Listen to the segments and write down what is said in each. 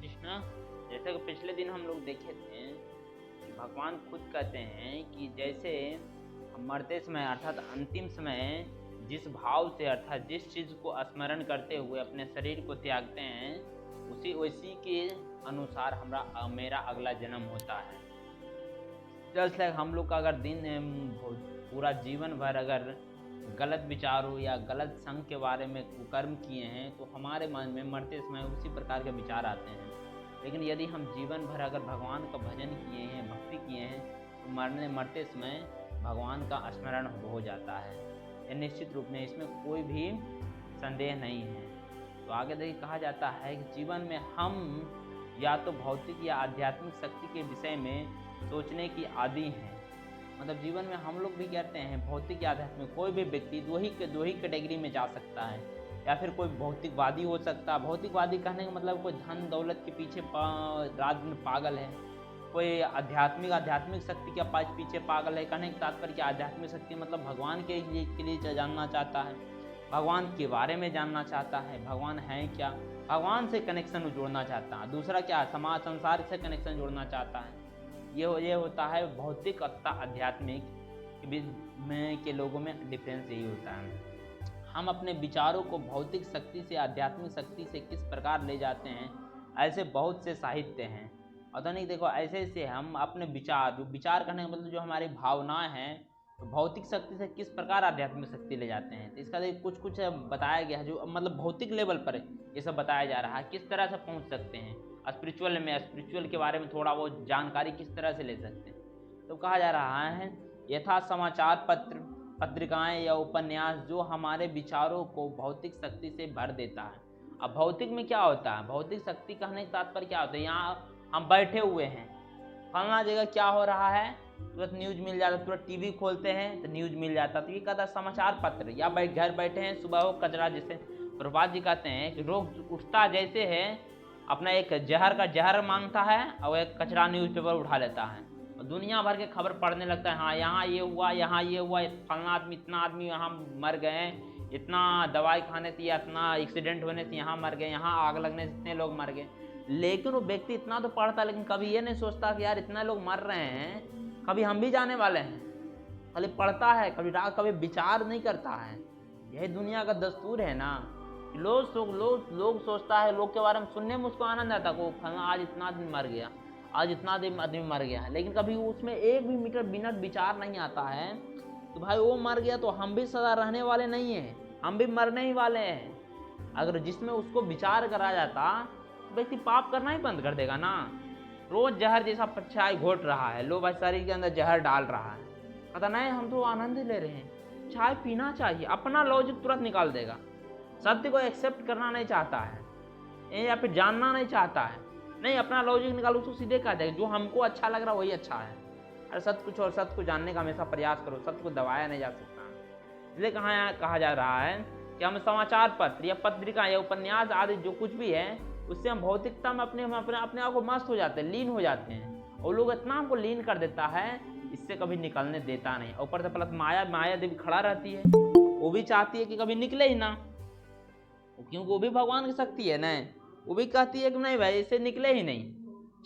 कृष्णा। जैसे कि पिछले दिन हम लोग देखे थे कि भगवान खुद कहते हैं कि जैसे हम मरते समय अर्थात अंतिम समय जिस भाव से अर्थात जिस चीज़ को स्मरण करते हुए अपने शरीर को त्यागते हैं उसी के अनुसार मेरा अगला जन्म होता है। जस्ट लाइक हम लोग का अगर पूरा जीवन भर अगर गलत विचारों या गलत संग के बारे में कुकर्म किए हैं तो हमारे मन में मरते समय उसी प्रकार के विचार आते हैं। लेकिन यदि हम जीवन भर अगर भगवान का भजन किए हैं, भक्ति किए हैं, तो मरते समय भगवान का स्मरण हो जाता है। यह निश्चित रूप में इसमें कोई भी संदेह नहीं है। तो आगे देखिए कहा जाता है कि जीवन में हम या तो भौतिक या आध्यात्मिक शक्ति के विषय में सोचने की आदी हैं। मतलब जीवन में हम लोग भी कहते हैं भौतिक या आध्यात्मिक, कोई भी व्यक्ति दो ही कैटेगरी में जा सकता है। या फिर कोई भौतिकवादी हो सकता है। भौतिकवादी कहने का मतलब कोई धन दौलत के पीछे रात दिन पागल है। कोई आध्यात्मिक शक्ति के पीछे पागल है। कहने का तात्पर्य कि आध्यात्मिक शक्ति मतलब भगवान के लिए जानना चाहता है, भगवान के बारे में जानना चाहता है, भगवान है क्या, भगवान से कनेक्शन जोड़ना चाहता है। दूसरा क्या, समाज संसार से कनेक्शन जोड़ना चाहता है। ये होता है भौतिक तथा आध्यात्मिक के लोगों में डिफरेंस यही होता है। हम अपने विचारों को भौतिक शक्ति से आध्यात्मिक शक्ति से किस प्रकार ले जाते हैं, ऐसे बहुत से साहित्य हैं। और तो नहीं देखो, ऐसे हम अपने विचार करने का मतलब जो हमारी भावनाएं हैं, तो भौतिक शक्ति से किस प्रकार आध्यात्मिक शक्ति ले जाते हैं। तो इसका कुछ बताया गया है, जो मतलब भौतिक लेवल पर ये सब बताया जा रहा है किस तरह से पहुंच सकते हैं। स्पिरिचुअल के बारे में थोड़ा वो जानकारी किस तरह से ले सकते हैं। तो कहा जा रहा है यथा समाचार पत्रिकाएं या उपन्यास जो हमारे विचारों को भौतिक शक्ति से भर देता है। अब भौतिक में क्या होता है, भौतिक शक्ति कहने का तात्पर्य क्या होता है, यहाँ हम बैठे हुए हैं, फलना जगह क्या हो रहा है तुरंत न्यूज मिल जाता है, तुरंत टीवी खोलते हैं तो न्यूज मिल जाता है। तो ये कहता है समाचार पत्र। या घर बैठे हैं, सुबह हो कचरा, जैसे प्रभात जी कहते हैं कि रोग उठता जैसे है अपना एक जहर मांगता है और एक कचरा न्यूज़पेपर उठा लेता है और दुनिया भर के खबर पढ़ने लगता है। हाँ, यहाँ ये हुआ, फलना आदमी, इतना आदमी यहाँ मर गए, इतना दवाई खाने से या इतना एक्सीडेंट होने से यहाँ मर गए, यहाँ आग लगने से इतने लोग मर गए। लेकिन वो व्यक्ति इतना तो पढ़ता, लेकिन कभी ये नहीं सोचता कि यार इतना लोग मर रहे हैं, कभी हम भी जाने वाले हैं। खाली पढ़ता है, कभी विचार नहीं करता है। यही दुनिया का दस्तूर है ना। लोग सोचता है, लोग के बारे में सुनने में उसको आनंद आता है, फलना आज इतना आदमी मर गया, आज इतना आदमी मर गया, लेकिन कभी उसमें एक भी मिनट विचार नहीं आता है तो भाई वो मर गया तो हम भी सदा रहने वाले नहीं हैं, हम भी मरने ही वाले हैं। अगर जिसमें उसको विचार करा जाता तो व्यक्ति पाप करना ही बंद कर देगा ना। रोज जहर जैसा चाय घोट रहा है, लो भाई शरीर के अंदर जहर डाल रहा है, कहता नहीं हम तो आनंद ले रहे हैं, चाय पीना चाहिए, अपना लॉजिक तुरंत निकाल देगा। सत्य को एक्सेप्ट करना नहीं चाहता है या फिर जानना नहीं चाहता है, नहीं अपना लॉजिक निकालो, उसको सीधे कह देगा जो हमको अच्छा लग रहा है वही अच्छा है। अरे सत्य को जानने का हमेशा प्रयास करो, सत्य को दबाया नहीं जा सकता। इसलिए कहा जा रहा है कि हम समाचार पत्र या पत्रिका या उपन्यास आदि जो कुछ भी है उससे हम भौतिकता में अपने आप को मस्त हो जाते हैं, लीन हो जाते हैं। और लोग इतना हमको लीन कर देता है, इससे कभी निकलने देता नहीं। ऊपर से प्लस माया देवी खड़ा रहती है, वो भी चाहती है कि कभी निकले ही ना, क्योंकि वो भी भगवान की शक्ति है ना। वो भी कहती है कि नहीं भाई इसे निकले ही नहीं,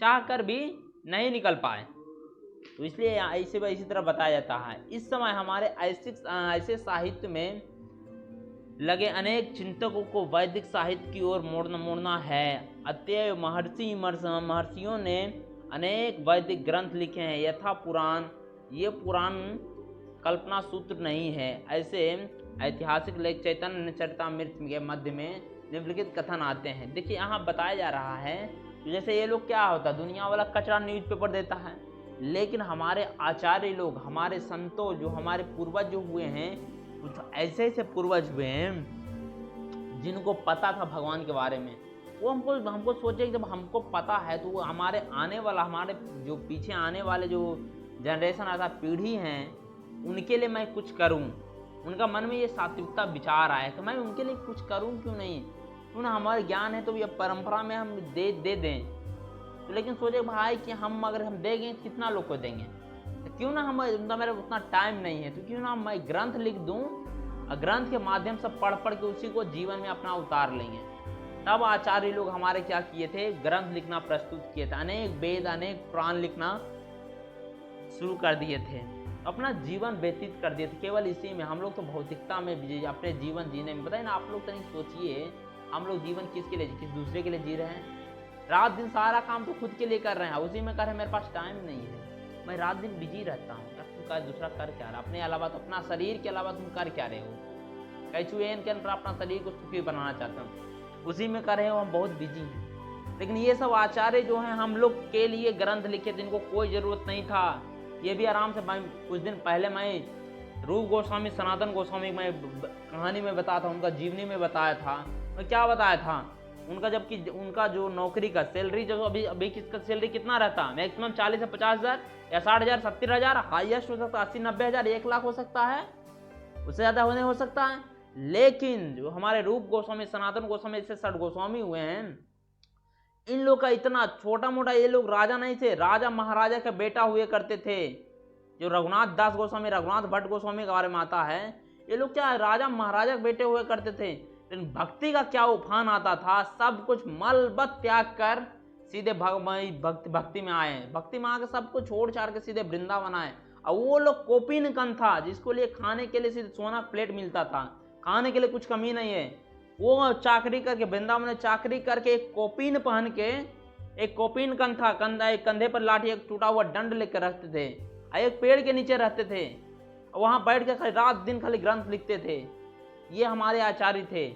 चाह कर भी नहीं निकल पाए। तो इसलिए इसी तरह बताया जाता है। इस समय हमारे ऐसे साहित्य में लगे अनेक चिंतकों को वैदिक साहित्य की ओर मोड़ना है। अतएव महर्षियों ने अनेक वैदिक ग्रंथ लिखे हैं। यथा पुराण, ये पुराण कल्पना सूत्र नहीं है। ऐसे ऐतिहासिक लेख चैतन्य चरितमृत के मध्य में निम्नलिखित कथन आते हैं। देखिए यहाँ बताया जा रहा है कि जैसे ये लोग क्या होता है, दुनिया वाला कचरा न्यूज़पेपर देता है, लेकिन हमारे आचार्य लोग, हमारे संतों, जो हमारे पूर्वज जो हुए हैं, कुछ ऐसे पूर्वज हुए हैं जिनको पता था भगवान के बारे में। वो हमको सोचे कि जब हमको पता है तो वो हमारे जो पीछे आने वाले जो जनरेशन आता पीढ़ी हैं उनके लिए मैं कुछ करूं। उनका मन में ये सात्विकता विचार आया कि मैं उनके लिए कुछ करूं, क्यों नहीं, क्यों ना हमारे ज्ञान है तो ये परंपरा में हम दे दें। तो लेकिन सोचे भाई कि अगर हम देंगे तो कितना लोग को देंगे, तो क्यों ना मेरा उतना टाइम नहीं है, तो क्यों ना मैं ग्रंथ लिख दूं, ग्रंथ के माध्यम से पढ़ के उसी को जीवन में अपना उतार लेंगे। तब आचार्य लोग हमारे क्या किए थे, ग्रंथ लिखना प्रस्तुत किए थे, अनेक वेद अनेक पुराण लिखना शुरू कर दिए थे, अपना जीवन व्यतीत कर दिए थे केवल इसी में। हम लोग तो भौतिकता में अपने जीवन जीने में, बताइए ना आप लोग, तनिक सोचिए, हम लोग जीवन किसके लिए, किस दूसरे के लिए जी रहे हैं। रात दिन सारा काम तो खुद के लिए कर रहे हैं, उसी में कर रहे हैं, मेरे पास टाइम नहीं है, मैं रात दिन बिजी रहता हूँ। तुम का दूसरा कर क्या रहा, अपने अलावा तो अपना शरीर के अलावा तुम कर क्या रहे हो। कैचुएन के अंदर अपना शरीर को सुखी बनाना चाहते हो, उसी में कर रहे हो, हम बहुत बिजी हैं। लेकिन ये सब आचार्य जो हैं हम लोग के लिए ग्रंथ लिखे, जिनको कोई ज़रूरत नहीं था। ये भी आराम से, कुछ दिन पहले मैं रूप गोस्वामी सनातन गोस्वामी मैं कहानी में बताया था, उनका जीवनी में बताया था। मैं क्या बताया था उनका, जबकि उनका जो नौकरी का सैलरी जो अभी किसका सैलरी कितना रहता, मैक्सिमम 40 से 50 हज़ार या 60 हज़ार 70 हज़ार, हाईएस्ट हो सकता है 80 90 हज़ार, 1 लाख हो सकता है, उससे ज़्यादा होने हो सकता है। लेकिन जो हमारे रूप गोस्वामी सनातन गोस्वामी जैसे 60 गोस्वामी हुए हैं, इन लोग का इतना छोटा मोटा, ये लोग राजा नहीं थे, राजा महाराजा का बेटा हुए करते थे। जो रघुनाथ दास गोस्वामी, रघुनाथ भट्ट गोस्वामी के बारे में आता है, ये लोग क्या राजा महाराजा के बेटे हुए करते थे। लेकिन भक्ति का क्या उफान आता था, सब कुछ मलबत त्याग कर सीधे भक्ति में आए, भक्ति में आकर सब कुछ छोड़ छाड़ के सीधे वृंदावन आए। और वो लोग कोपिन कन था, जिसको लिए खाने के लिए सीधे सोना प्लेट मिलता था, खाने के लिए कुछ कमी नहीं है। वो चाकरी करके वृंदावन में चाकरी करके एक कोपिन पहन के, एक कोपिन कन था, कंधे पर लाठी एक टूटा हुआ दंड लेकर रखते थे, एक पेड़ के नीचे रहते थे, वहां बैठ के रात दिन खाली ग्रंथ लिखते थे। ये हमारे आचार्य थे।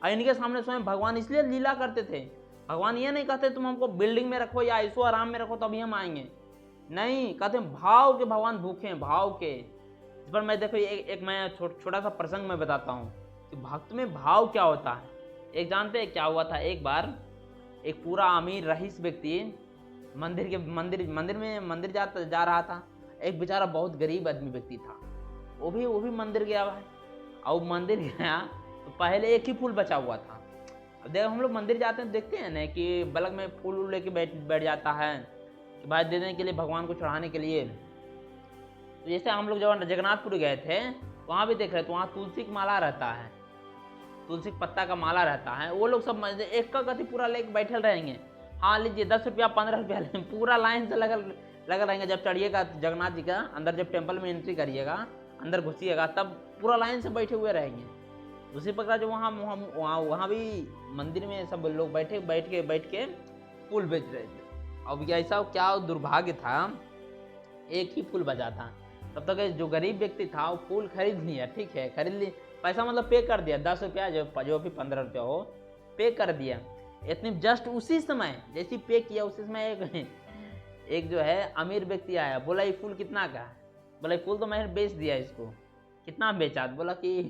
और इनके सामने स्वयं भगवान इसलिए लीला करते थे। भगवान ये नहीं कहते तुम हमको बिल्डिंग में रखो या ऐसो आराम में रखो तभी हम आएंगे, नहीं, कहते भाव के भगवान भूखे हैं, भाव के। इस पर मैं देखो एक मैं छोटा सा प्रसंग में बताता हूँ कि भक्त में भाव क्या होता है। एक जानते हैं क्या हुआ था, एक बार एक पूरा अमीर रईस व्यक्ति मंदिर जा रहा था। एक बेचारा बहुत गरीब आदमी व्यक्ति था, वो भी मंदिर गया हुआ है। और मंदिर गया तो पहले एक ही फूल बचा हुआ था। अब देखो हम लोग मंदिर जाते हैं, देखते हैं ना कि बलग में फूल लेके बैठ जाता है कि भाई देने के लिए, भगवान को चढ़ाने के लिए। तो जैसे हम लोग जब जगन्नाथपुर गए थे, वहाँ भी देख रहे थे, वहाँ तुलसी का माला रहता है, तुलसी पत्ता का माला रहता है। वो लोग सब एक का गति पूरा लेके बैठे रहेंगे, हाँ लीजिए 10 रुपया 15 रुपया, पूरा लाइन से लगा रहेंगे। जब चढ़िएगा जगन्नाथ जी का अंदर, जब टेम्पल में एंट्री करिएगा, अंदर घुसिएगा, तब पूरा लाइन से बैठे हुए रहेंगे। उसी प्रकार जो वहाँ भी मंदिर में सब लोग बैठ के फूल बेच रहे थे। अब ऐसा क्या दुर्भाग्य था, एक ही फूल बचा था। तब तक जो गरीब व्यक्ति था वो फूल खरीद लिया, ठीक है, खरीद ली, पैसा मतलब पे कर दिया, 10 रुपया जो भी 15 रुपया हो पे कर दिया। इतनी जस्ट उसी समय जैसे पे किया, उसी समय एक जो है अमीर व्यक्ति आया, बोला ये फूल कितना का है? बोला ये फूल तो मैंने बेच दिया इसको। कितना बेचा? बोला कि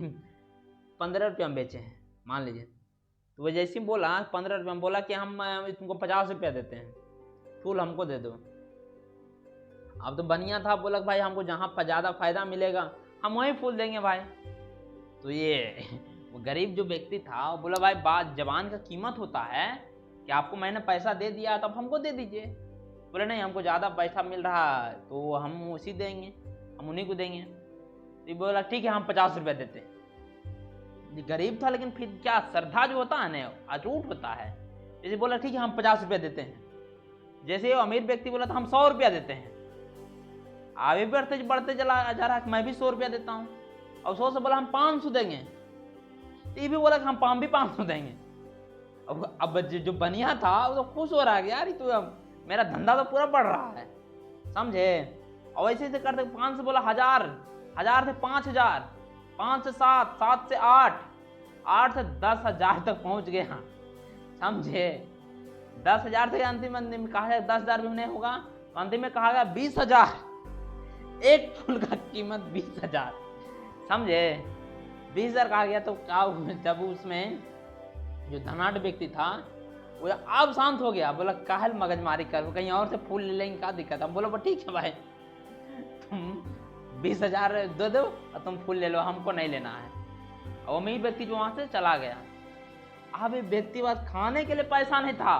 15 रुपया में बेचे हैं, मान लीजिए। तो वो जैसे ही बोला 15 रुपया में, बोला कि हम तुमको 50 रुपया देते हैं, फूल हमको दे दो। अब तो बनिया था, बोला भाई हमको जहाँ पर ज़्यादा फायदा मिलेगा हम वहीं फूल देंगे भाई। तो ये वो गरीब जो व्यक्ति था वो बोला भाई बात जबान का कीमत होता है कि आपको मैंने पैसा दे दिया तो अब हमको दे दीजिए। बोले नहीं, हमको ज़्यादा पैसा मिल रहा है तो हम उसी देंगे, हम उन्हीं को देंगे। तो बोला ठीक है हम 50 रुपया देते हैं। गरीब था लेकिन फिर क्या श्रद्धा जो होता है ना अटूट होता है। जैसे बोला ठीक है हम 50 रुपया देते हैं। जैसे वो अमीर व्यक्ति बोला था हम 100 रुपया देते हैं। आगे बढ़ते चला जा रहा है, मैं भी 100 रुपया देता हूँ। और 100 से बोला हम 500 देंगे। तो ये भी बोला कि हम भी 500 देंगे। अब जो बनिया था वो तो खुश हो रहा है यार, तो मेरा धंधा तो पूरा बढ़ रहा है, समझे। और ऐसे ऐसे करते 5 से बोला 1000, 1000 से 5000, 5 से 7, 7 से 8, 8 से 10,000 तक पहुंच गया, समझे। 10,000 से अंतिम में कहा गया 10,000 भी नहीं होगा, तो अंतिम में कहा गया 20,000। एक फूल का कीमत 20,000, समझे। 20,000 कहा गया। तो क्या जब उसमें जो धनाढ़ व्यक्ति था वो अब शांत हो गया, बोला काहल मगजमारी कर, कहीं और से फूल ले लेंगे, क्या दिक्कत है। बोला ठीक है भाई तुम 20,000 दे दो और तुम फूल ले लो, हमको नहीं लेना है। और वही व्यक्ति जो वहां से चला गया। अब ये व्यक्ति बात खाने के लिए पैसा नहीं था,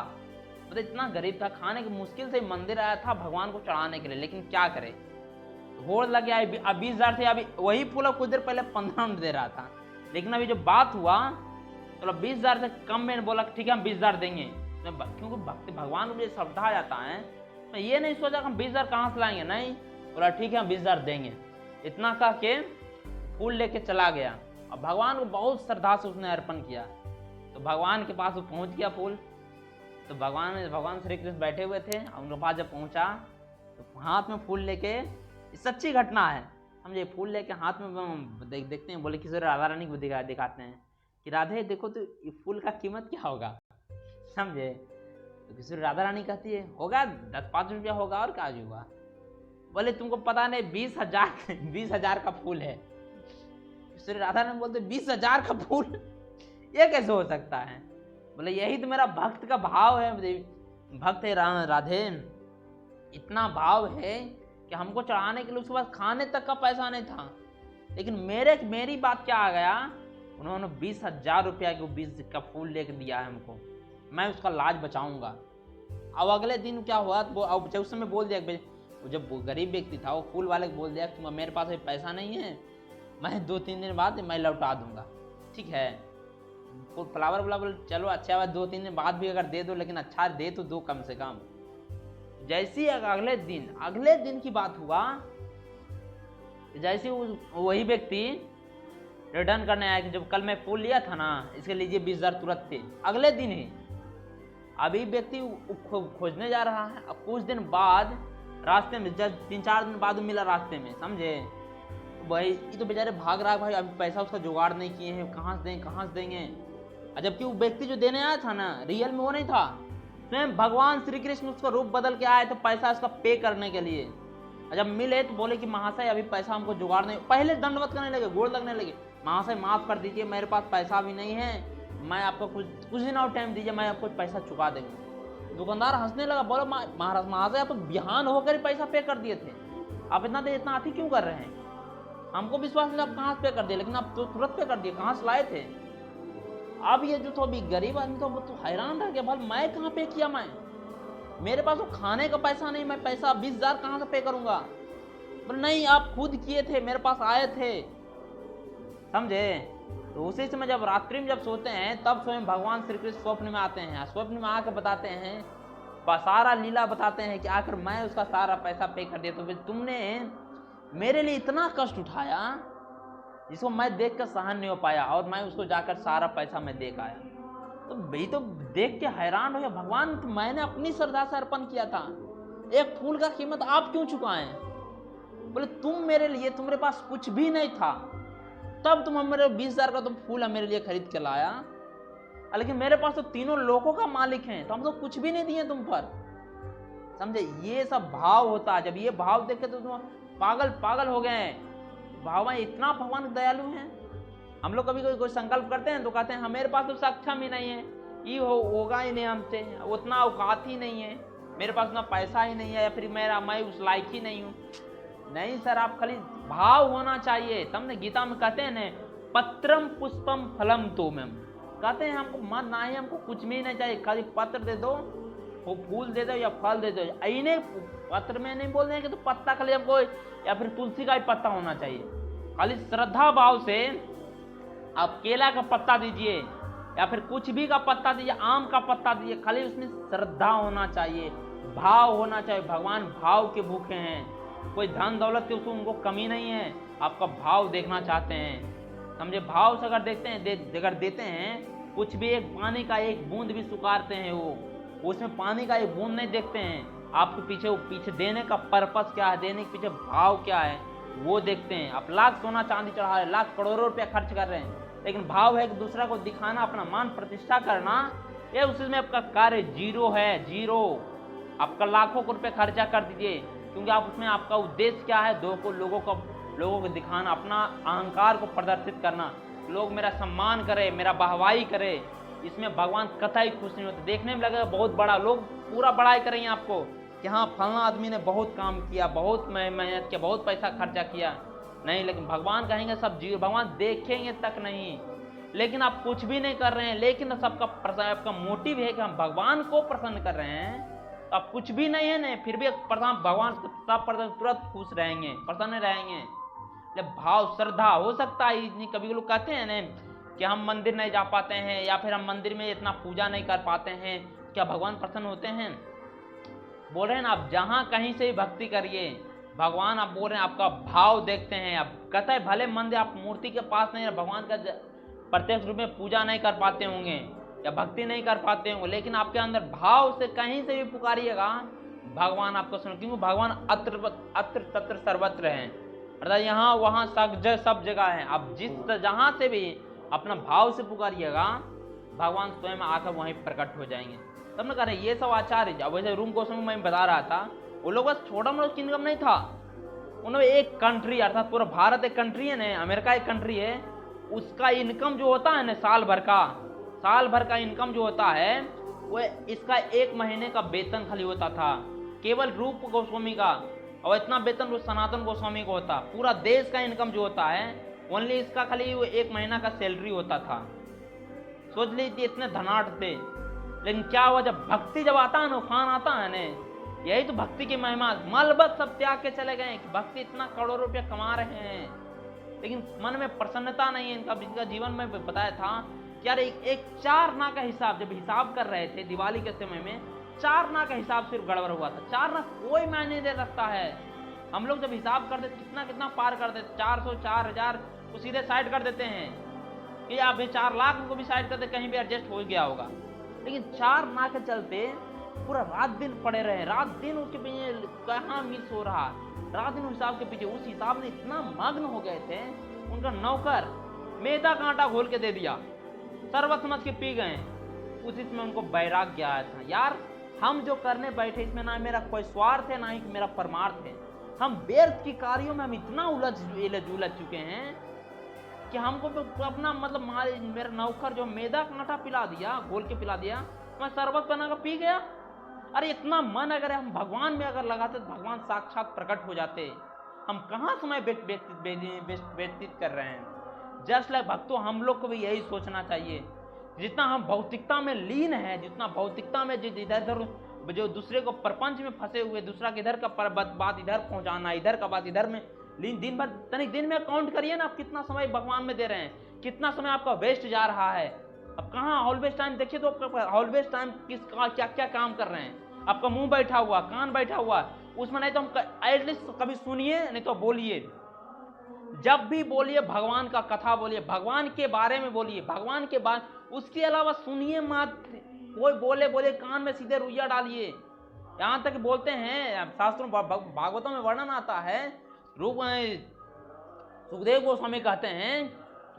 मतलब इतना गरीब था, खाने की मुश्किल से मंदिर आया था भगवान को चढ़ाने के लिए, लेकिन क्या करे, होड़ लग गया। अब 20,000 थे, अभी वही फूल कुछ देर पहले 15 दे रहा था। लेकिन अभी जो बात हुआ चलो 20,000 से कम में बोला ठीक है हम 20,000 देंगे, क्योंकि भक्ति भगवान को मुझे श्रद्धा आ जाता है। मैं ये नहीं सोचा कि हम 20,000 कहाँ से लाएंगे, नहीं, बोला ठीक है हम 20,000 देंगे। इतना कह के फूल लेके चला गया और भगवान को बहुत श्रद्धा से उसने अर्पण किया। तो भगवान के पास वो पहुंच गया फूल, तो भगवान श्री कृष्ण बैठे हुए थे और उनके पास जब पहुंचा तो हाथ में फूल लेके, सच्ची घटना है समझे, फूल लेके हाथ में देखते हैं, बोले किसी राधा रानी को दिखाते हैं कि राधे देखो तो ये फूल का कीमत क्या होगा, समझे। तो किसी राधा रानी कहती है होगा 10-5 रुपया होगा और क्या होगा। बोले तुमको पता नहीं 20,000 का फूल है। किसी राधा रानी बोलते 20,000 का फूल ये कैसे हो सकता है। बोले यही तो मेरा भक्त का भाव है, भक्त है राधे, इतना भाव है कि हमको चढ़ाने के लिए उसके बाद खाने तक का पैसा नहीं था, लेकिन मेरी बात क्या आ गया, उन्होंने 20,000 रुपया के 20 का फूल लेकर दिया है हमको, मैं उसका लाज बचाऊंगा। अब अगले दिन क्या हुआ, अब उस समय बोल दिया, जब वो गरीब व्यक्ति था वो फूल वाले को बोल दिया कि मेरे पास अभी पैसा नहीं है, मैं 2-3 दिन बाद मैं लौटा दूंगा, ठीक है। फ्लावर वाला बोले चलो अच्छा बात, 2-3 दिन बाद भी अगर दे दो, लेकिन अच्छा दे तो दो कम से कम। जैसी अगले दिन की बात हुआ, जैसे वही व्यक्ति रिटर्न करने आया कि जब कल मैं फूल लिया था ना, इसके लीजिए 20,000 तुरंत थे, अगले दिन ही। अभी व्यक्ति खोजने जा रहा है, अब कुछ दिन बाद रास्ते में, जब 3-4 दिन बाद मिला रास्ते में, समझे, भाई ये तो बेचारे भाग रहा है, भाई अभी पैसा उसका जुगाड़ नहीं किए हैं, कहाँ से देंगे। जबकि वो व्यक्ति जो देने आया था ना, रियल में वो नहीं था, स्वयं भगवान श्री कृष्ण उसका रूप बदल के आए थे पैसा उसका पे करने के लिए। जब मिले तो बोले कि महाशय अभी पैसा हमको जुगाड़ नहीं, पहले दंडवत करने लगे, गोड़ लगने लगे, महाशय माफ कर दीजिए मेरे पास पैसा भी नहीं है, मैं आपको कुछ दिन और टाइम दीजिए, मैं आपको पैसा चुका देंगे। दुकानदार हंसने लगा, बोलो महाराज महाशय आप तो बिहान होकर ही पैसा पे कर दिए थे, आप इतना अति क्यों कर रहे हैं, हमको विश्वास नहीं आप कहाँ से पे कर दिए, लेकिन आप तो तुरंत पे कर दिए, कहाँ से लाए थे। अब ये जो तो अभी गरीब आदमी तो वो तो हैरान रह गया, भाई मैं कहाँ पे किया, मेरे पास तो खाने का पैसा नहीं, मैं पैसा 20,000 कहाँ से पे करूंगा। बोले नहीं आप खुद किए थे, मेरे पास आए थे, समझे। तो उसी समय जब रात्रि में जब सोते हैं तब स्वयं भगवान श्री कृष्ण स्वप्न में आते हैं, स्वप्न में आकर बताते हैं, सारा लीला बताते हैं कि आकर मैं उसका सारा पैसा पे कर दिया, तो फिर तुमने मेरे लिए इतना कष्ट उठाया जिसको मैं देख कर सहन नहीं हो पाया, और मैं उसको जाकर सारा पैसा मैं देख आया। तो भाई तो देख के हैरान हो गया, भगवान तो मैंने अपनी श्रद्धा से अर्पण किया था, एक फूल का कीमत आप क्यों चुकाएं। बोले तुम मेरे लिए, तुम्हारे पास कुछ भी नहीं था, तब तुम मेरे 20,000 का तुम फूल मेरे लिए खरीद के लाया, लेकिन मेरे पास तो तीनों लोगों का मालिक है, तो हम तो कुछ भी नहीं दिए तुम पर, समझे। ये सब भाव होता है, जब ये भाव देखे तो तुम पागल हो गए। भाव इतना भगवान दयालु हैं। हम लोग कभी कोई संकल्प करते हैं तो कहते हैं मेरे पास तो सक्षम ही नहीं है, ये होगा ही नहीं हमसे, उतना औकात ही नहीं है, मेरे पास उतना पैसा ही नहीं है, या फिर मैं उस लायक ही नहीं हूँ। नहीं सर, आप खाली भाव होना चाहिए। तुमने गीता में कहते हैं न, पत्रम पुष्पम फलम तोमेम, कहते हैं हमको मन ना ही, हमको कुछ भी नहीं चाहिए, खाली पत्र दे दो, वो फूल दे दो या फल दे दो। इन्हें पत्र में नहीं बोल रहे कि तो पत्ता खाली हमको, या फिर तुलसी का ही पत्ता होना चाहिए, खाली श्रद्धा भाव से आप केला का पत्ता दीजिए या फिर कुछ भी का पत्ता दीजिए, आम का पत्ता दीजिए, खाली उसमें श्रद्धा होना चाहिए, भाव होना चाहिए। भगवान भाव के भूखे हैं, कोई धन दौलत की उनको कमी नहीं है, आपका भाव देखना चाहते हैं, समझे। भाव से अगर देखते हैं, अगर देते हैं कुछ भी, एक पानी का एक बूंद भी सुकारते हैं, वो उसमें पानी का एक बूंद नहीं देखते हैं, आपके पीछे देने का पर्पस क्या है, देने के पीछे भाव क्या है वो देखते हैं। आप लाख सोना चांदी चढ़ा रहे हैं, लाख करोड़ों रुपया खर्च कर रहे हैं, लेकिन भाव है कि दूसरा को दिखाना, अपना मान प्रतिष्ठा करना, ये उसमें आपका कार्य जीरो है, जीरो। आपका लाखों रुपए खर्चा कर दीजिए, क्योंकि आप उसमें आपका उद्देश्य क्या है, लोगों को दिखाना, अपना अहंकार को प्रदर्शित करना, लोग मेरा सम्मान करे, मेरा वाहवाही करे, इसमें भगवान कतई खुश नहीं होते। देखने में लगेगा बहुत बड़ा, लोग पूरा बड़ाई करेंगे आपको कि हाँ फलाना आदमी ने बहुत काम किया, बहुत मेहनत किया, बहुत पैसा खर्चा किया, नहीं, लेकिन भगवान कहेंगे सब जीरो, भगवान देखेंगे तक नहीं। लेकिन आप कुछ भी नहीं कर रहे हैं, लेकिन आपका मोटिव है कि हम भगवान को प्रसन्न कर रहे हैं, तो आप कुछ भी नहीं है, नहीं फिर भी भगवान सब तुरंत खुश रहेंगे, प्रसन्न रहेंगे। भाव श्रद्धा हो सकता है, कभी लोग कहते हैं ना कि हम मंदिर नहीं जा पाते हैं या फिर हम मंदिर में इतना पूजा नहीं कर पाते हैं, क्या भगवान प्रसन्न होते हैं? बोल रहे हैं ना, आप जहां कहीं से भी भक्ति करिए, भगवान, आप बोल रहे हैं आपका भाव देखते हैं। आप कहते हैं भले मंदिर आप मूर्ति के पास नहीं, भगवान का प्रत्यक्ष रूप में पूजा नहीं कर पाते होंगे या भक्ति नहीं कर पाते होंगे, लेकिन आपके अंदर भाव से कहीं से भी पुकारिएगा, भगवान आपको सुन, क्योंकि भगवान अत्र तत्र सर्वत्र हैं, अर्थात यहाँ वहाँ सब जगह है। आप जहां से भी अपना भाव से पुकारिएगा, भगवान स्वयं आकर वहीं प्रकट हो जाएंगे। तब ना कह रहे ये सब आचार्य, अब वैसे रूम गोस्वामी मैं बता रहा था, वो लोग बस छोटा मोटा इनकम नहीं था, उन्होंने एक कंट्री, अर्थात पूरा भारत एक कंट्री है ना, अमेरिका एक कंट्री है, उसका इनकम जो होता है ना साल भर का इनकम जो होता है, वो इसका 1 महीने का वेतन खाली होता था, केवल रूप गोस्वामी का, और इतना वेतन वो सनातन गोस्वामी को होता। पूरा देश का इनकम जो होता है ओनली इसका खाली वो 1 महीना का सैलरी होता था। सोच लीजिए इतने धनाढ़ थे। लेकिन क्या हुआ, जब आता है ना, उफान आता है ना, यही तो भक्ति की महिमा। मलबत सब त्याग के चले गए कि भक्ति इतना करोड़ों रुपया कमा रहे हैं, लेकिन मन में प्रसन्नता नहीं है इनका जीवन में बताया था कि यार एक 4 ना का हिसाब, जब हिसाब कर रहे थे दिवाली के समय में, 4 ना का हिसाब सिर्फ गड़बड़ हुआ था। 4 ना कोई मायने नहीं दे सकता है। हम लोग जब हिसाब करते कितना पार कर देते, 400 4000 को सीधे साइड कर देते हैं कि आप 4 लाख को भी साइड करते, कहीं भी एडजस्ट हो गया होगा। लेकिन 4 ना के चलते पूरा रात दिन पड़े रहे, रात दिन उसके पीछे कहाँ मिस हो रहा, रात दिन हिसाब के पीछे। उस हिसाब में इतना मग्न हो गए थे, उनका नौकर मैदा का आटा घोल के दे दिया, शरबत समझ के पी गए। उसी में उनको वैराग्य आया था, यार हम जो करने बैठे इसमें ना मेरा कोई स्वार्थ है ना ही मेरा परमार्थ है। हम व्यर्थ की कार्यों में हम इतना उलझ चुके हैं कि हमको अपना मतलब मेरा नौकर जो मैदा का आटा पिला दिया, घोल के पिला दिया, मैं शरबत बना कर पी गया। अरे इतना मन अगर हम भगवान में अगर लगाते तो भगवान साक्षात प्रकट हो जाते। हम कहाँ समय व्यतीत कर रहे हैं। जस्ट लाइक भक्तों, हम लोग को भी यही सोचना चाहिए। जितना हम भौतिकता में लीन है, जितना भौतिकता में इधर जो दूसरे को प्रपंच में फंसे हुए, दूसरा के इधर का बात इधर पहुंचाना, इधर का बात इधर में लीन, दिन भर तनिक दिन में काउंट करिए ना, आप कितना समय भगवान में दे रहे हैं, कितना समय आपका वेस्ट जा रहा है। अब कहाँ ऑलवेज टाइम देखिए तो ऑलवेज टाइम क्या क्या काम कर रहे हैं। आपका मुंह बैठा हुआ, कान बैठा हुआ, उसमें नहीं तो हम एटलीस्ट कभी सुनिए, नहीं तो बोलिए। जब भी बोलिए भगवान का कथा बोलिए, भगवान के बारे में बोलिए, भगवान के बारे, उसके अलावा सुनिए मत। कोई बोले कान में सीधे रुइया डालिए। यहाँ तक बोलते हैं शास्त्रों भागवतों में वर्णन आता है, रूप सुखदेव गोस्वामी कहते हैं,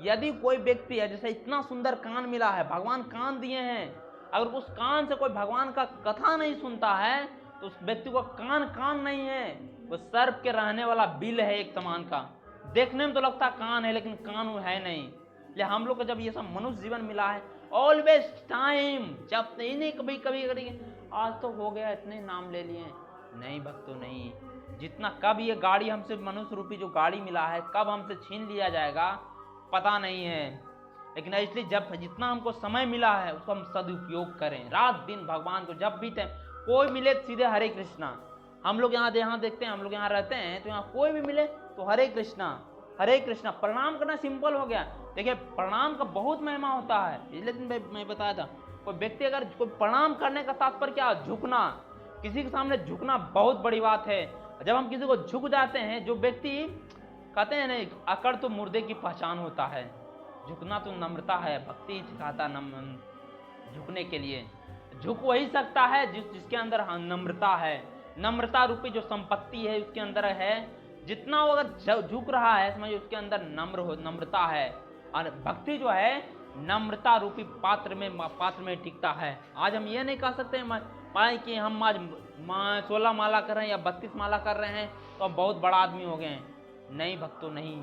यदि कोई व्यक्ति है जैसे इतना सुंदर कान मिला है, भगवान कान दिए हैं, अगर उस कान से कोई भगवान का कथा नहीं सुनता है तो उस व्यक्ति को कान नहीं है, वो सर्प के रहने वाला बिल है एक समान का। देखने में तो लगता कान है लेकिन कान वो है नहीं। इसलिए हम लोग को जब ये सब मनुष्य जीवन मिला है, ऑलवेज टाइम, जब नहीं कभी करेंगे आज तो हो गया, इतने नाम ले लिए, नहीं भक्तों नहीं। जितना कब ये गाड़ी हमसे, मनुष्य रूपी जो गाड़ी मिला है, कब हमसे छीन लिया जाएगा पता नहीं है। लेकिन इसलिए जब जितना हमको समय मिला है उसको हम सदुपयोग करें, रात दिन भगवान को जब भी कोई मिले सीधे हरे कृष्णा। हम लोग यहाँ देखते हैं, हम लोग यहाँ रहते हैं तो यहाँ कोई भी मिले तो हरे कृष्णा। प्रणाम करना सिंपल हो गया। देखिए प्रणाम का बहुत महिमा होता है, इसलिए मैं बताया था, कोई व्यक्ति अगर कोई प्रणाम करने का तात्पर्य क्या, झुकना, किसी के सामने झुकना बहुत बड़ी बात है। जब हम किसी को झुक जाते हैं, जो व्यक्ति कहते हैं नहीं, अकड़ तो मुर्दे की पहचान होता है, झुकना तो नम्रता है, भक्ति सिखाता झुकने के लिए। झुक वही सकता है जिसके अंदर नम्रता है, नम्रता रूपी जो संपत्ति है उसके अंदर है। जितना वो अगर झुक रहा है समझिए उसके अंदर नम्रता है, और भक्ति जो है नम्रता रूपी पात्र में टिकता है। आज हम ये नहीं कह सकते पाए कि हम आज 16 माला कर रहे हैं या 32 माला कर रहे हैं तो हम बहुत बड़ा आदमी हो गए हैं। नहीं भक्तों नहीं,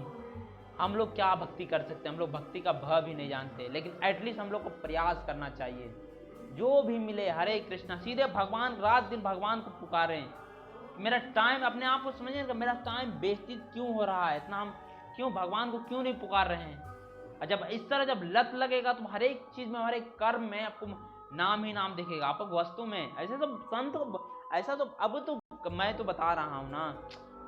हम लोग क्या भक्ति कर सकते हैं, हम लोग भक्ति का भाव भी नहीं जानते। लेकिन एटलीस्ट हम लोग को प्रयास करना चाहिए, जो भी मिले हरे कृष्णा, सीधे भगवान, रात दिन भगवान को पुकारें। मेरा टाइम, अपने आप को समझिए मेरा टाइम व्यतीत क्यों हो रहा है, इतना हम क्यों भगवान को क्यों नहीं पुकार रहे हैं। और जब इस तरह जब लत लगेगा तो हर एक चीज में, हर एक कर्म में आपको नाम ही नाम दिखेगा, आप वस्तु में। ऐसे सब संत ऐसा तो अब तो मैं तो बता रहा हूँ ना,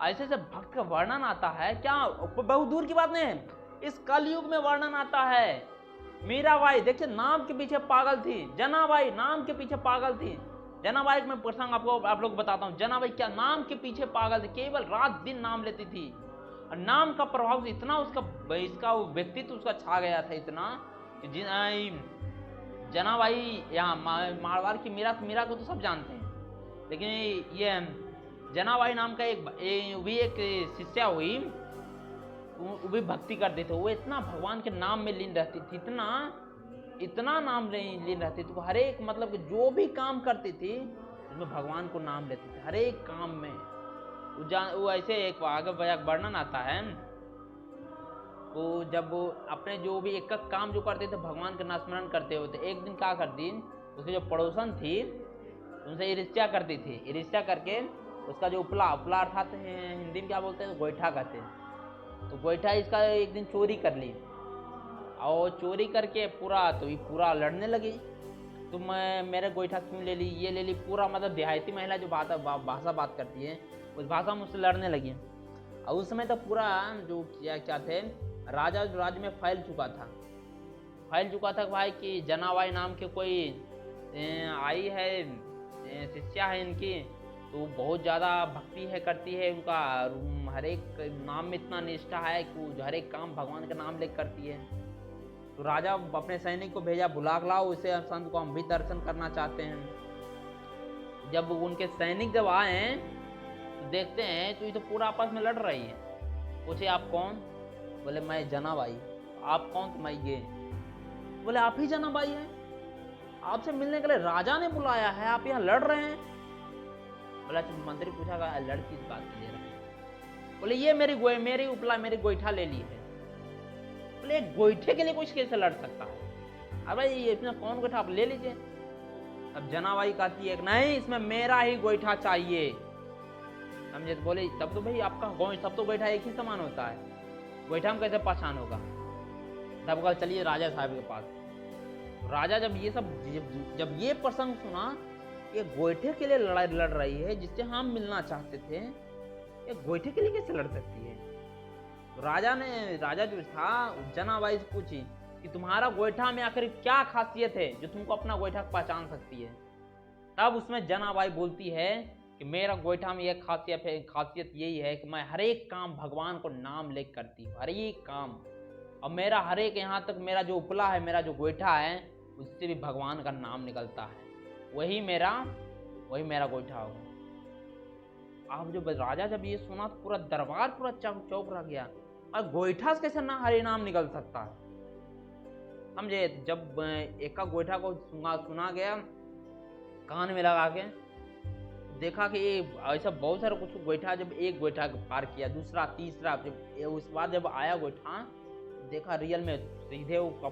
ऐसे से भक्त का वर्णन आता है, क्या बहुत दूर की बात नहीं है, इस कलयुग में वर्णन आता है। मीराबाई देखिए नाम के पीछे पागल थी, जनाबाई नाम के पीछे पागल थी। जनाबाई मैं प्रसंग आप लोग बताता हूँ। जनाबाई क्या नाम के पीछे पागल थी, केवल रात दिन नाम लेती थी और नाम का प्रभाव इतना इसका व्यक्तित्व उसका छा गया था इतना कि जनाबाई यहाँ मारवाड़ की मीरा को तो सब जानते हैं, लेकिन ये जनाबाई नाम का एक शिष्या हुई, वो भी भक्ति करते थे। वो इतना भगवान के नाम में लीन रहती थी, इतना नाम लीन रहती थी। हर एक मतलब कि जो भी काम करती थी उसमें भगवान को नाम लेती थी, हर एक काम में। वो ऐसे एक आगे वर्णन आता है, वो जब वो अपने जो भी एक काम जो करते थे भगवान का नाम स्मरण करते होते, एक दिन क्या करती, उसकी जो पड़ोसन थी उनसे ईर्ष्या करती थी। ईर्ष्या करके उसका जो उपला अर्थात हिंदी में क्या बोलते हैं, गोईठा कहते हैं। तो गोईठा इसका एक दिन चोरी कर ली और चोरी करके पूरा लड़ने लगी। तो मैं मेरे गोईठा क्यों ले ली, ये ले ली, पूरा मतलब देहाती महिला जो भाषा बात करती है उस भाषा में उससे लड़ने लगी। और उस समय तो पूरा जो क्या थे राजा जो राज्य में फैल चुका था भाई कि जनाबाई नाम के कोई आई है शिष्या है इनकी, तो बहुत ज़्यादा भक्ति है करती है, उनका हर एक नाम में इतना निष्ठा है कि वो हर एक काम भगवान का नाम लेकर करती है। तो राजा अपने सैनिक को भेजा, बुला लाओ उसे, संत को हम भी दर्शन करना चाहते हैं। जब उनके सैनिक जब आए हैं तो देखते हैं तो ये तो पूरा आपस में लड़ रही है। पूछे आप कौन, बोले मैं जनाबाई। आप कौन, तो मैं ये। बोले आप ही जनाबाई हैं, आपसे मिलने के लिए राजा ने बुलाया है, आप यहाँ लड़ रहे हैं। बोला मंत्री पूछा लड़की इस बात के लिए रहे। बोले ये मेरी गोईठा ले ली है। बोले गोईठे के लिए कुछ कैसे लड़ सकता है, अब भाई ये इतना कौन गोईठा, आप ले लीजिए। अब जनाबाई कहती है नहीं, इसमें मेरा ही गोईठा चाहिए, समझे। तो बोले तब तो भाई आपका सब तो गोईठा एक ही समान होता है, गोईठा में कैसे पहचान होगा। तब कहा चलिए राजा साहब के पास। राजा जब ये प्रसंग सुना, ये गोईठे के लिए लड़ाई लड़ रही है जिससे हम मिलना चाहते थे, ये गोईठे के लिए कैसे लड़ सकती है। तो राजा जो था जनाबाई से पूछी कि तुम्हारा गोईठा में आखिर क्या खासियत है जो तुमको अपना गोईठा पहचान सकती है। तब उसमें जनाबाई बोलती है कि मेरा गोईठा में यह खासियत यही है कि मैं हर एक काम भगवान को नाम लेकर करती हूँ, हर एक काम। और मेरा हर एक यहाँ तक मेरा जो उपला है, मेरा जो गोईठा है, उससे भी भगवान का नाम निकलता है, वही मेरा गोईठा होगा। अब जो राजा जब ये सुना तो पूरा दरबार पूरा चौक रह गया, और गोईठा से कैसे ना हरि नाम निकल सकता है, समझे। जब एक गोईठा को सुना गया कान में लगा के, देखा कि ये ऐसा बहुत सारा कुछ गोईठा, जब एक गोईठा पार किया, दूसरा तीसरा, जब उस बाद जब आया गोईठा, देखा रियल में सीधे वो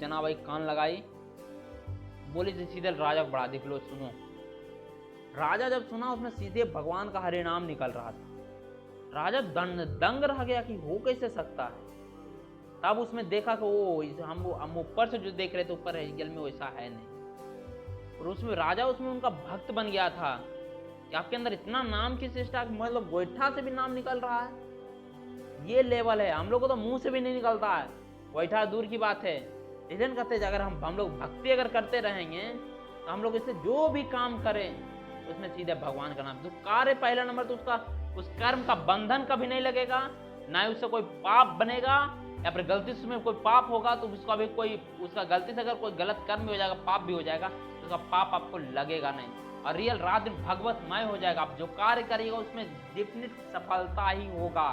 जनाबाई कान लगाई, बोली सीधे राजा को बढ़ा, देख लो सुनो। राजा जब सुना उसमें सीधे भगवान का हरि नाम निकल रहा था। राजा दंग रह गया कि हो कैसे सकता है। तब उसमें देखा कि वो हम ऊपर से जो देख रहे थे ऊपर रियल में वैसा है नहीं। और उसमें राजा उनका भक्त बन गया था कि आपके अंदर इतना नाम की चेष्टा, मतलब गोईठा से भी नाम निकल रहा है, ये लेवल है। हम लोग को तो मुंह से भी नहीं निकलता है, गोईठा दूर की बात है। इसलिए कहते हैं अगर हम लोग भक्ति अगर करते रहेंगे तो हम लोग इससे जो भी काम करें उसमें सीधे भगवान का नाम। जो कार्य पहला नंबर तो उस कर्म का बंधन कभी नहीं लगेगा, ना ही उससे कोई पाप बनेगा, या फिर गलती से उसमें कोई पाप होगा तो उसका भी उसका गलती से अगर कोई गलत कर्म भी हो जाएगा, पाप भी हो जाएगा, तो उसका पाप आपको लगेगा नहीं, और रियल रात दिन भगवतमय हो जाएगा। आप जो कार्य करिएगा उसमें डेफिनेट सफलता ही होगा,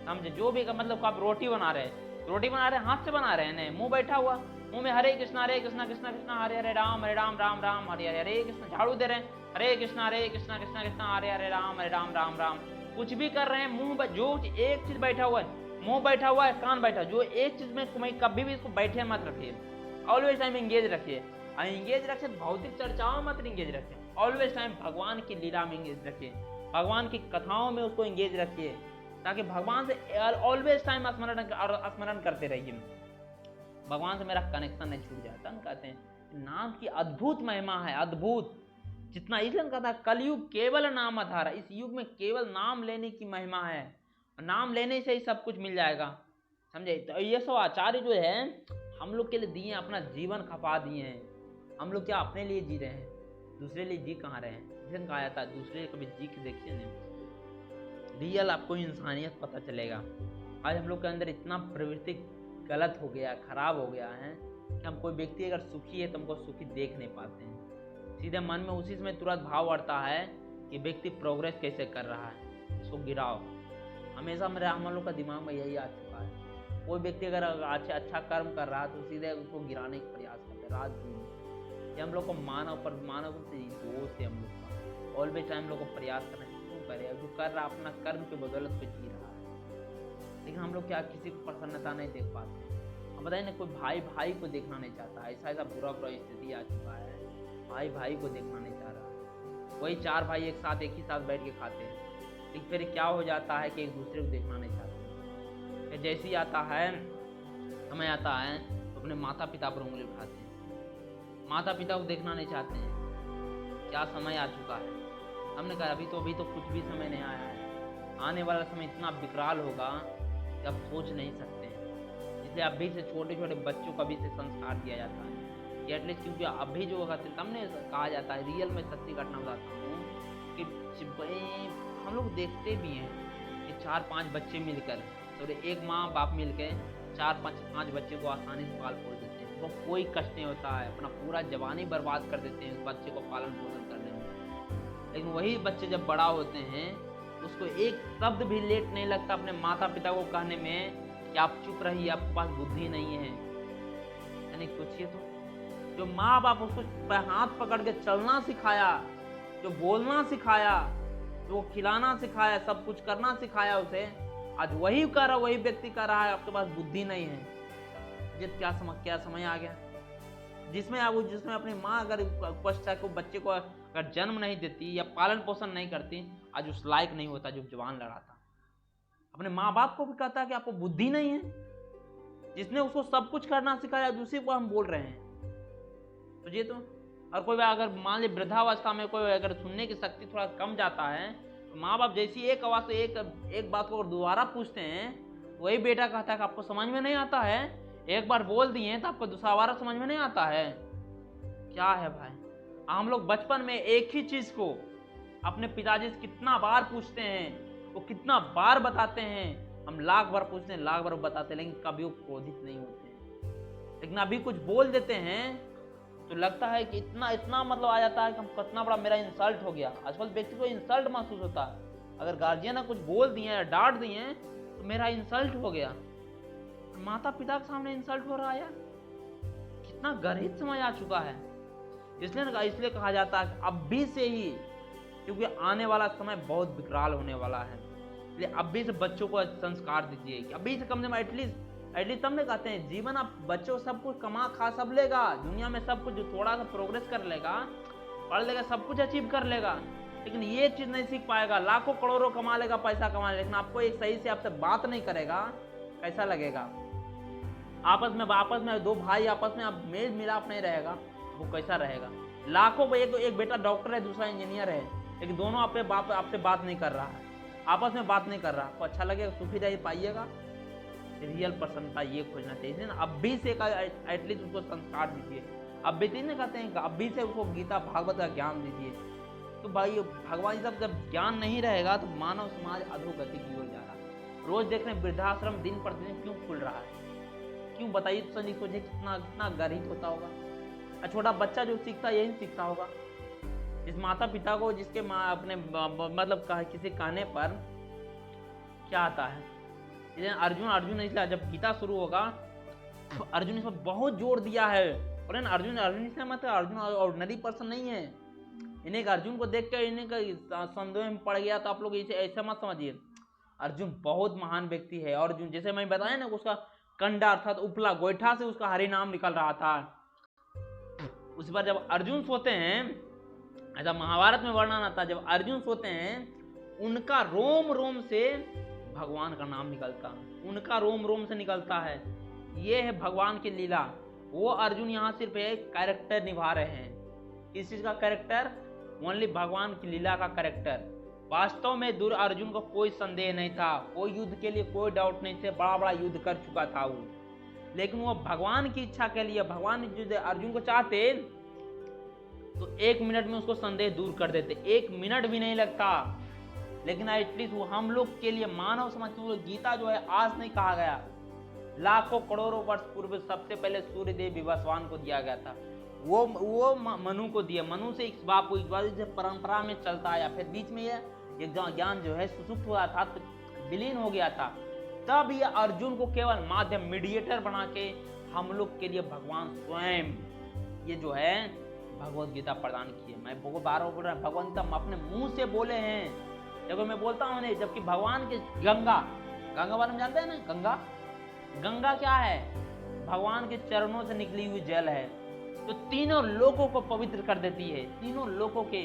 समझे। जो भी मतलब आप रोटी बना रहे हाथ से बना रहे हैं, नहीं मुंह बैठा हुआ, मुंह में हरे कृष्णा कृष्णा कृष्णा हरे हरे राम राम राम हरे हरे कृष्ण, झाड़ू दे रहे हैं हरे कृष्णा कृष्णा कृष्णा हरे हरे राम राम राम, कुछ भी कर रहे हैं, मुंह जो एक चीज बैठा हुआ है, मुंह बैठा हुआ है, कान बैठा, जो एक चीज में कभी भी इसको बैठे मत रखिए, ऑलवेज टाइम एंगेज रखिए। एंगेज रखिए, भौतिक चर्चाओं मत एंगेज रखिए, ऑलवेज टाइम भगवान की लीला में एंगेज रखिए, भगवान की कथाओं में उसको एंगेज रखिए, ताकि भगवान से ऑलवेज टाइम स्मरण करते रहिए, भगवान से मेरा कनेक्शन नहीं छूट जाता। कहते हैं नाम की अद्भुत महिमा है, अद्भुत, जितना इसलिए कहता है कलयुग केवल नाम आधार, इस युग में केवल नाम लेने की महिमा है, नाम लेने से ही सब कुछ मिल जाएगा, समझे। तो ये सब आचार्य जो है हम लोग के लिए दिए, अपना जीवन खपा दिए हैं। हम लोग क्या अपने लिए जी रहे हैं? दूसरे लिए जी कहाँ रहे हैं? जिसे कहा जाता है दूसरे लिए कभी जी के देखिए नहीं, रियल आपको इंसानियत पता चलेगा। आज हम लोग के अंदर इतना प्रवृत्ति गलत हो गया, खराब हो गया है कि हम कोई व्यक्ति अगर सुखी है तो हमको सुखी देख नहीं पाते हैं। सीधे मन में उसी समय तुरंत भाव बढ़ता है कि व्यक्ति प्रोग्रेस कैसे कर रहा है, इसको गिराओ। हमेशा मेरे हम लोग का दिमाग में यही आ चुका है। कोई व्यक्ति अगर अच्छा कर्म कर रहा है तो सीधे उसको गिराने का प्रयास करते हैं रात दिन। ये हम लोग को मानव से दोष है। हम लोग का ऑलवेज टाइम लोग को प्रयास करना क्यों करे? जो कर रहा अपना कर्म की बदौलत पे जी रहा है, लेकिन हम लोग क्या किसी को प्रसन्नता नहीं देख पाते। हम बताइए ना, कोई भाई को देखना नहीं चाहता। ऐसा बुरा स्थिति आ चुका है, भाई को देखना नहीं चाह रहा। वही 4 भाई एक ही साथ बैठ के खाते हैं, लेकिन फिर क्या हो जाता है कि एक दूसरे को देखना नहीं चाहते। जैसे ही आता है समय आता है तो अपने माता पिता पर उंगली उठाते हैं, माता पिता को देखना नहीं चाहते हैं। क्या समय आ चुका है। हमने कहा अभी तो कुछ भी समय नहीं आया है, आने वाला समय इतना विकराल होगा कि आप सोच नहीं सकते हैं। इसलिए अभी से छोटे छोटे बच्चों को अभी से संस्कार दिया जाता है कि एटलीस्ट, क्योंकि अभी जो हमने कहा जाता है, रियल में सच्ची घटना बताता हूँ कि हम लोग देखते भी हैं कि 4-5 बच्चे मिलकर, तो एक माँ बाप मिलकर 4-5 बच्चे को आसानी से पाल पोस देते हैं। वो कोई कष्ट नहीं होता है, अपना पूरा जवानी बर्बाद कर देते हैं उस बच्चे को पालन पोषण करने में। लेकिन वही बच्चे जब बड़ा होते हैं उसको एक शब्द भी लेट नहीं लगता अपने माता पिता को कहने में कि आप चुप रहिए, आपके पास बुद्धि नहीं है। यानी सोचिए तो, जो माँ बाप उसको हाथ पकड़ के चलना सिखाया, जो बोलना सिखाया, जो खिलाना सिखाया, सब कुछ करना सिखाया उसे, आज वही कर रहा, वही व्यक्ति कर रहा है आपके पास बुद्धि नहीं है। क्या समय आ गया जिसमें अपनी माँ अगर को बच्चे को अगर जन्म नहीं देती या पालन पोषण नहीं करती, आज उस लायक नहीं होता जो जवान लड़ाता। अपने माँ बाप को भी कहता है कि आपको बुद्धि नहीं है, जिसने उसको सब कुछ करना सिखाया उसी को हम बोल रहे हैं। तो ये तो, और कोई अगर मान ली वृद्धावस्था में कोई अगर सुनने की शक्ति थोड़ा कम जाता है, तो माँ बाप जैसी एक आवाज से एक बात को दोबारा पूछते हैं, वही बेटा कहता है कि आपको समझ में नहीं आता है, एक बार बोल दिए तो आपको दूसरा बार समझ में नहीं आता है। क्या है भाई, हम लोग बचपन में एक ही चीज को अपने पिताजी से कितना बार पूछते हैं, वो कितना बार बताते हैं, हम लाख बार पूछते हैं, लाख बार बताते हैं, लेकिन कभी वो क्रोधित नहीं होते हैं। लेकिन अभी कुछ बोल देते हैं तो लगता है कि इतना मतलब आ जाता है कि हम कितना बड़ा मेरा इंसल्ट हो गया। आजकल व्यक्ति को इंसल्ट महसूस होता है, अगर गार्जियन ने कुछ बोल दिए या डांट दिए तो मेरा इंसल्ट हो गया। माता पिता के सामने इंसल्ट हो रहा है यार, कितना गरीब समय आ चुका है। इसलिए कहा जाता है अभी से ही, क्योंकि आने वाला समय बहुत विकराल होने वाला है। इसलिए अभी से बच्चों को संस्कार दीजिए कि अभी से कम से कम एटलीस्ट हमने कहते हैं जीवन आप बच्चों सब कुछ कमा खा सब लेगा, दुनिया में सब कुछ जो थोड़ा सा प्रोग्रेस कर लेगा, पढ़ लेगा, सब कुछ अचीव कर लेगा, लेकिन ये चीज नहीं सीख पाएगा। लाखों करोड़ों कमा लेगा, पैसा कमा लेगा, लेकिन आपको एक सही से आपसे बात नहीं करेगा, कैसा लगेगा? आपस में 2 भाई आपस में आप मेल मिलाप नहीं रहेगा, वो कैसा रहेगा? लाखों एक बेटा डॉक्टर है, दूसरा इंजीनियर है, लेकिन दोनों आपसे बात नहीं कर रहा है, आपस में बात नहीं कर रहा, आपको अच्छा लगेगा? सुखी रह पाइएगा? रियल प्रसन्नता ये खोजना चाहिए ना। अभी से एटलीस्ट उसको संस्कार दीजिए। अभी से नहीं कहते हैं, अभी से उसको गीता भागवत का ज्ञान दीजिए। तो भाई भगवान सब जब ज्ञान नहीं रहेगा तो मानव समाज अधोगति की ओर जा रहा है। रोज देख रहे हैं वृद्धाश्रम दिन प्रतिदिन क्यों खुल रहा है, क्यों बताइए? तो सही सोचिए कितना गर्हित होता होगा। छोटा बच्चा जो सीखता यही सीखता होगा, जिस माता पिता को जिसके माँ अपने मतलब किसी कहने पर क्या आता है। अर्जुन इसलिए जब गीता शुरू होगा तो अर्जुन इसमें बहुत जोर दिया है। और अर्जुन इसलिए मतलब अर्जुन ऑर्डिनरी पर्सन नहीं है। इन्हें अर्जुन को देख कर इन्हें संदेह में पड़ गया तो आप लोग इसे ऐसा मत समझिए। अर्जुन बहुत महान व्यक्ति है। और जैसे मैं बताया ना, उसका कंडा अर्थात उपला गोईठा से उसका हरि नाम निकल रहा था। उस पर जब अर्जुन सोते हैं, ऐसा महाभारत में वर्णन आता है, जब अर्जुन सोते हैं उनका रोम रोम से भगवान का नाम निकलता, उनका रोम रोम से निकलता है। ये है भगवान की लीला। वो अर्जुन यहाँ सिर्फ एक कैरेक्टर निभा रहे हैं। किस चीज का कैरेक्टर? ओनली भगवान की लीला का कैरेक्टर। वास्तव में दूर अर्जुन को कोई संदेह नहीं था, कोई युद्ध के लिए कोई डाउट नहीं थे, बड़ा बड़ा युद्ध कर चुका था वो। लेकिन वो भगवान की इच्छा के लिए भगवान जो अर्जुन को चाहते तो 1 मिनट में उसको संदेह दूर कर देते, 1 मिनट भी नहीं लगता। लेकिन एटलीस्ट वो हम लोग के लिए मानव समाज के लिए गीता जो है आज नहीं कहा गया, लाखों करोड़ों वर्ष पूर्व सबसे पहले सूर्यदेव विवस्वान को दिया गया था। वो मनु को दिया, मनु से इक्ष्वाकु को, इक्ष्वाकु से परंपरा में चलता आया। फिर बीच में ये ज्ञान जो है सुसुप्त हुआ था, विलीन हो गया था। तब ये अर्जुन को केवल माध्यम मीडिएटर बना के हम लोग के लिए भगवान स्वयं ये जो है भगवत गीता प्रदान की है। मैं बहुत बार बोल रहा हूँ, भगवान गीता अपने मुंह से बोले हैं। जब मैं बोलता हूँ नहीं, जबकि भगवान के गंगा बारे में जानते हैं ना, गंगा क्या है? भगवान के चरणों से निकली हुई जल है, तो तीनों लोगों को पवित्र कर देती है। तीनों लोगों के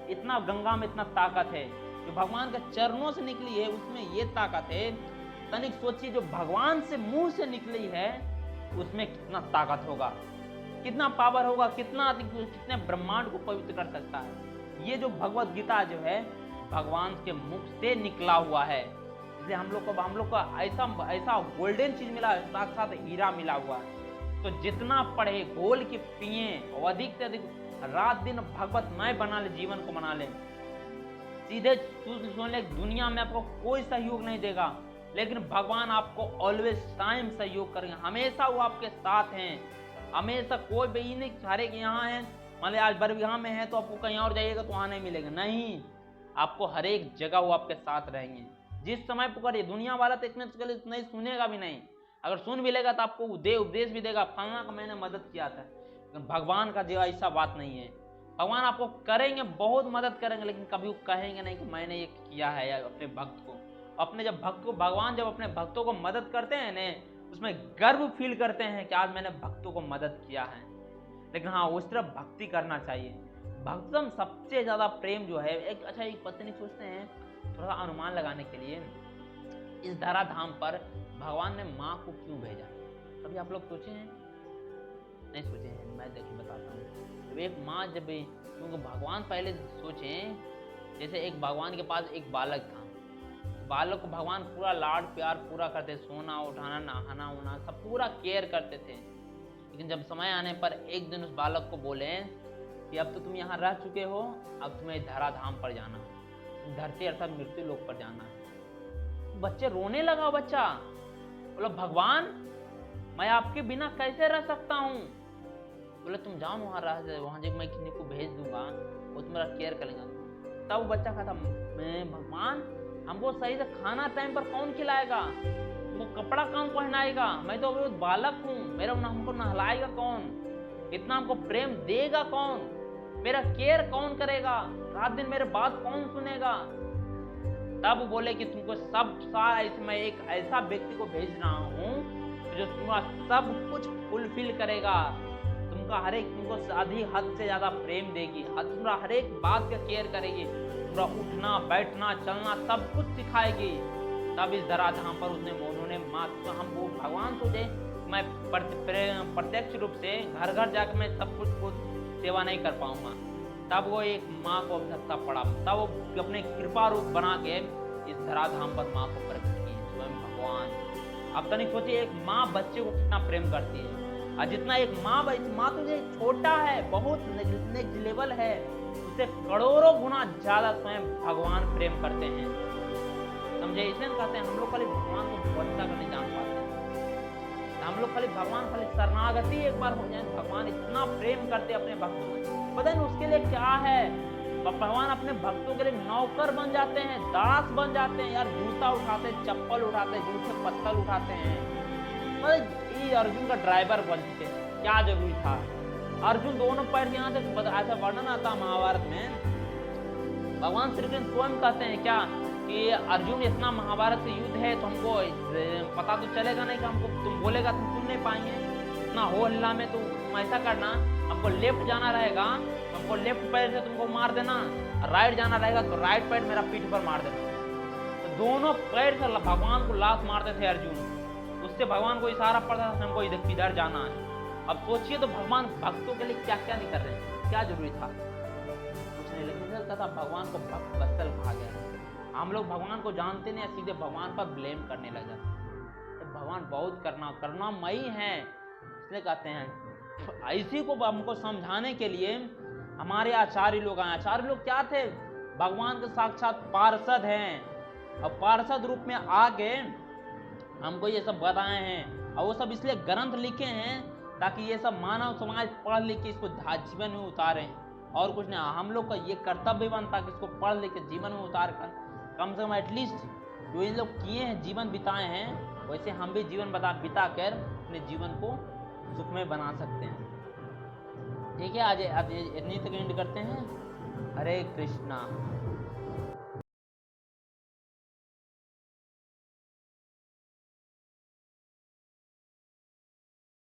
इतना गंगा में इतना ताकत है, जो भगवान के चरणों से निकली है उसमें ये ताकत है। तनिक सोचिए, जो भगवान से मुंह से निकली है उसमें कितना ताकत होगा, कितना पावर होगा, कितने ब्रह्मांड को पवित्र कर सकता है। ये जो भगवत गीता जो है भगवान के मुख से निकला हुआ है, इसलिए हम लोग को ऐसा गोल्डन चीज मिला है, साक्षात हीरा मिला हुआ है। तो जितना पढ़े, घोल के पिए और अधिक से अधिक रात दिन भगवतमय बना ले, जीवन को बना ले। सीधे सुन ले, दुनिया में आपको कोई सहयोग नहीं देगा, लेकिन भगवान आपको ऑलवेज टाइम सहयोग करेंगे। हमेशा वो आपके साथ हैं, हमेशा। कोई भी नहीं सारे के यहाँ है, मान लीजिए आज बरबीघा में है तो आपको कहीं और जाइएगा तो वहाँ नहीं मिलेगा, नहीं, आपको हर एक जगह वो आपके साथ रहेंगे। जिस समय पुकारिए, दुनिया वाला तो इतने नहीं सुनेगा भी नहीं, अगर सुन भी लेगा तो आपको उपदेश भी देगा, फलना का मैंने मदद किया था। लेकिन भगवान का जो ऐसा बात नहीं है, भगवान आपको करेंगे, बहुत मदद करेंगे, लेकिन कभी वो कहेंगे नहीं कि मैंने ये किया है। या अपने भक्त को, भगवान जब अपने भक्तों को मदद करते हैं ना, उसमें गर्व फील करते हैं कि आज मैंने भक्तों को मदद किया है। लेकिन हाँ, उस तरह भक्ति करना चाहिए। भक्तम सबसे ज्यादा प्रेम जो है, एक पत्नी सोचते हैं थोड़ा सा अनुमान लगाने के लिए, इस धराधाम पर भगवान ने माँ को क्यों भेजा? कभी आप लोग सोचे हैं? नहीं सोचे हैं? मैं देखिए बताता हूँ। जब एक माँ क्योंकि भगवान पहले सोचे, जैसे एक भगवान के पास एक बालक था, बालक को भगवान पूरा लाड प्यार पूरा करते, सोना उठाना नहाना उना सब पूरा केयर करते थे। लेकिन जब समय आने पर एक दिन उस बालक को बोले कि अब तो तुम यहाँ रह चुके हो, अब तुम्हें धराधाम पर जाना, धरती अर्थात मृत्यु लोक पर जाना है। बच्चे रोने लगा, बच्चा बोला भगवान मैं आपके बिना कैसे रह सकता हूँ? बोले तुम जाओ वहाँ रह, वहाँ जब मैं किसी को भेज दूंगा वो तुम्हारा केयर करेगा। तब वो बच्चा कहता मैं भगवान हमको सही से खाना टाइम पर कौन खिलाएगा, वो कपड़ा कौन पहनाएगा, मैं तो अभी बालक हूँ, मेरा हमको नहलाएगा कौन, इतना हमको प्रेम देगा कौन, मेरा केयर कौन करेगा, रात दिन मेरे बात कौन सुनेगा? तब बोले कि तुमको मैं एक ऐसा व्यक्ति को भेज रहा हूँ जो तुम्हारा सब कुछ फुलफिल करेगा, तुमको आधी हद से ज्यादा प्रेम देगी, तुम्हारा हर एक बात का केयर करेगी, पूरा उठना बैठना चलना सब कुछ सिखाएगी। तब इस धराधाम पर उन्होंने माँ हम वो भगवान सोचे मैं प्रत्यक्ष रूप से घर घर जाकर मैं सब कुछ को सेवा नहीं कर पाऊंगा। तब वो एक माँ को आवश्यकता पड़ा, तब वो अपने कृपा रूप बना के इस धराधाम पर माँ को प्रकट की, स्वयं भगवान। अब तनिक सोचिए, एक माँ बच्चे को कितना प्रेम करती है, और जितना एक माँ तो ये छोटा है, बहुत नेक्स्ट लेवल है, उससे करोड़ों गुना ज्यादा स्वयं भगवान प्रेम करते हैं। समझे? इसलिए कहते हैं हम लोग खाली भगवान को भगवत्ता का नहीं जान पाते, हम लोग खाली शरणागति एक बार हो जाए, भगवान इतना प्रेम करते अपने भक्तों में, पता नहीं उसके लिए क्या है। भगवान अपने भक्तों के लिए नौकर बन जाते हैं, दास बन जाते हैं। यार जूता उठाते, चप्पल उठाते, जूठे पत्थर उठाते हैं, ये अर्जुन का ड्राइवर बन चुके, क्या जरूरी था? अर्जुन दोनों पैर से यहाँ से ऐसा वर्णन आता महाभारत में, भगवान श्री कृष्ण स्वयं कहते हैं क्या कि अर्जुन इतना महाभारत से युद्ध है तो हमको पता तो चलेगा नहीं कि हमको तुम बोलेगा तुम सुन नहीं पाएंगे, इतना हो हल्ला में तो तुम ऐसा करना, हमको लेफ्ट जाना रहेगा, हमको लेफ्ट पैर से तुमको मार देना, राइट जाना रहेगा तो राइट पैर मेरा पीठ पर मार देना। तो दोनों पैर से भगवान को लात मारते थे अर्जुन, उससे भगवान को इशारा पड़ता था हमको इधर जाना है। अब सोचिए तो भगवान भक्तों के लिए क्या क्या नहीं कर रहे हैं, क्या जरूरी था? कुछ नहीं, लेकिन था भगवान को भक्त वत्सल कहा गया। हम लोग भगवान को जानते नहीं, सीधे भगवान पर ब्लेम करने लग जाते हैं। भगवान बहुत करुणामयी हैं, इसलिए कहते हैं। इसी को हमको समझाने के लिए हमारे आचार्य लोग आए। आचार्य लोग क्या थे? भगवान के साक्षात पार्षद हैं, और पार्षद रूप में आके हमको ये सब बताए हैं। और वो सब इसलिए ग्रंथ लिखे हैं ताकि ये सब मानव समाज पढ़ लिख के इसको जीवन में उतारें, और कुछ नहीं। हम लोग का ये कर्तव्य बनता कि इसको पढ़ लिख के जीवन में उतार कर कम से कम एटलीस्ट जो इन लोग किए हैं, जीवन बिताए हैं, वैसे हम भी जीवन बिता कर अपने जीवन को सुखमय बना सकते हैं। ठीक है, आज इतनी तक एंड करते हैं। हरे कृष्णा।